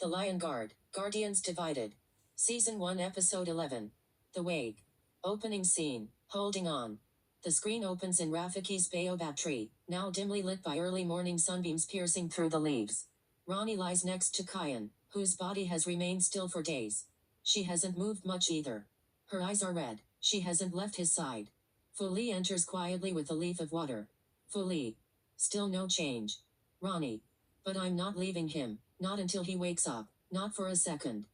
The Lion Guard, Guardians Divided. Season 1 Episode 11. The Wake. Opening scene, holding on. The screen opens in Rafiki's baobab tree, now dimly lit by early morning sunbeams piercing through the leaves. Ronnie lies next to Kyan, whose body has remained still for days. She hasn't moved much either. Her eyes are red, she hasn't left his side. Fuli enters quietly with a leaf of water. Fuli. Still no change. Ronnie. But I'm not leaving him, not until he wakes up, not for a second.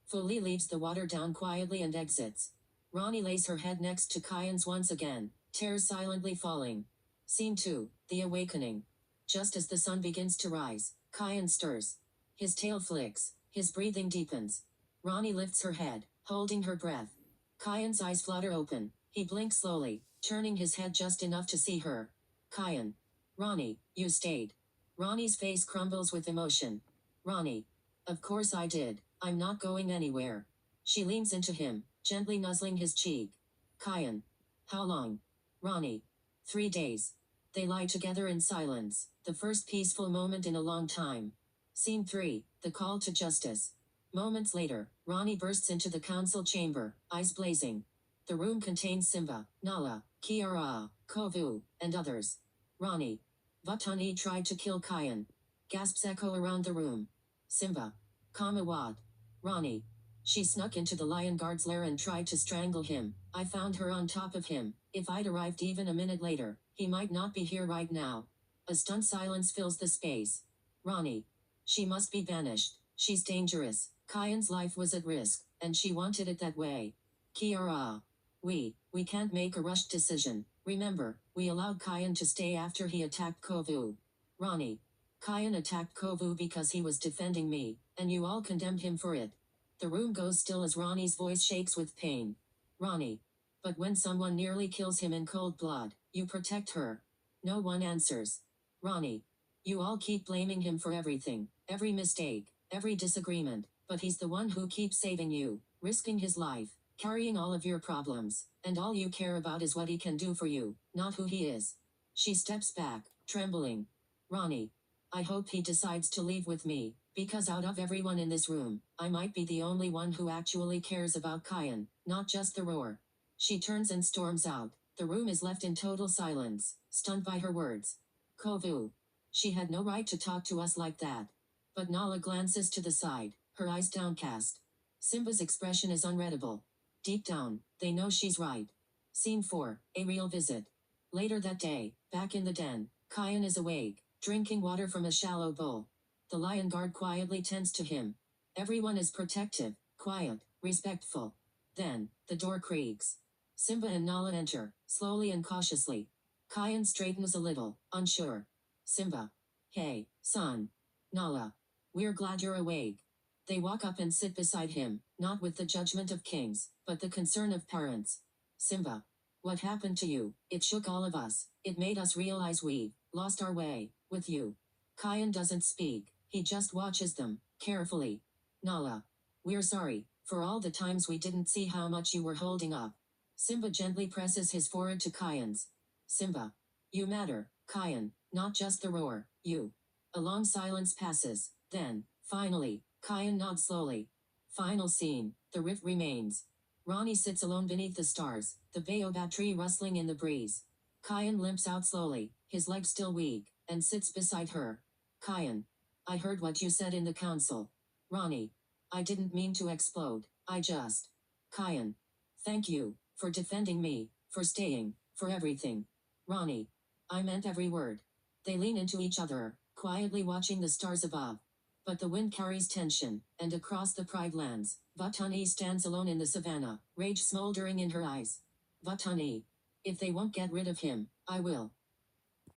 Fuli leaves the water down quietly and exits. Ronnie lays her head next to Kyan's once again, tears silently falling. Scene 2, The Awakening. Just as the sun begins to rise, Kyan stirs. His tail flicks, his breathing deepens. Ronnie lifts her head, holding her breath. Kyan's eyes flutter open, he blinks slowly, turning his head just enough to see her. Kyan. Ronnie, you stayed. Ronnie's face crumbles with emotion. Ronnie. Of course I did, I'm not going anywhere. She leans into him, gently nuzzling his cheek. Kyan. How long? Ronnie. 3 days. They lie together in silence, the first peaceful moment in a long time. Scene 3, The Call to Justice. Moments later, Ronnie bursts into the council chamber, eyes blazing. The room contains Simba, Nala, Kiara, Kovu, and others. Ronnie. Vatani tried to kill Kyan. Gasps echo around the room. Simba. Kamawad. Ronnie. She snuck into the Lion Guard's lair and tried to strangle him. I found her on top of him. If I'd arrived even a minute later, he might not be here right now. A stunned silence fills the space. Ronnie. She must be banished. She's dangerous. Kyan's life was at risk, and she wanted it that way. Kiara. We can't make a rushed decision. Remember, we allowed Kyan to stay after he attacked Kovu. Ronnie. Kyan attacked Kovu because he was defending me, and you all condemned him for it. The room goes still as Ronnie's voice shakes with pain. Ronnie. But when someone nearly kills him in cold blood, you protect her. No one answers. Ronnie. You all keep blaming him for everything, every mistake, every disagreement, but he's the one who keeps saving you, risking his life, carrying all of your problems, and all you care about is what he can do for you, not who he is. She steps back, trembling. Ronnie. I hope he decides to leave with me, because out of everyone in this room, I might be the only one who actually cares about Kyan, not just the roar. She turns and storms out. The room is left in total silence, stunned by her words. Kovu. She had no right to talk to us like that. But Nala glances to the side, her eyes downcast. Simba's expression is unreadable. Deep down, they know she's right. Scene 4, A Real Visit. Later that day, back in the den, Kyan is awake, drinking water from a shallow bowl. The Lion Guard quietly tends to him. Everyone is protective, quiet, respectful. Then, the door creaks. Simba and Nala enter, slowly and cautiously. Kyan straightens a little, unsure. Simba. Hey, son. Nala. We're glad you're awake. They walk up and sit beside him, not with the judgment of kings, but the concern of parents. Simba. What happened to you? It shook all of us. It made us realize we lost our way with you. Kyan doesn't speak. He just watches them, carefully. Nala. We're sorry, for all the times we didn't see how much you were holding up. Simba gently presses his forehead to Kyan's. Simba. You matter, Kyan, not just the roar, you. A long silence passes, then, finally, Kyan nods slowly. Final scene, the rift remains. Ronnie sits alone beneath the stars, the baobab tree rustling in the breeze. Kyan limps out slowly, his legs still weak, and sits beside her. Kyan. I heard what you said in the council. Ronnie. I didn't mean to explode, I just. Kyan. Thank you, for defending me, for staying, for everything. Ronnie. I meant every word. They lean into each other, quietly watching the stars above. But the wind carries tension, and across the Pride Lands, Vatani stands alone in the savannah, rage smoldering in her eyes. Vatani. If they won't get rid of him, I will.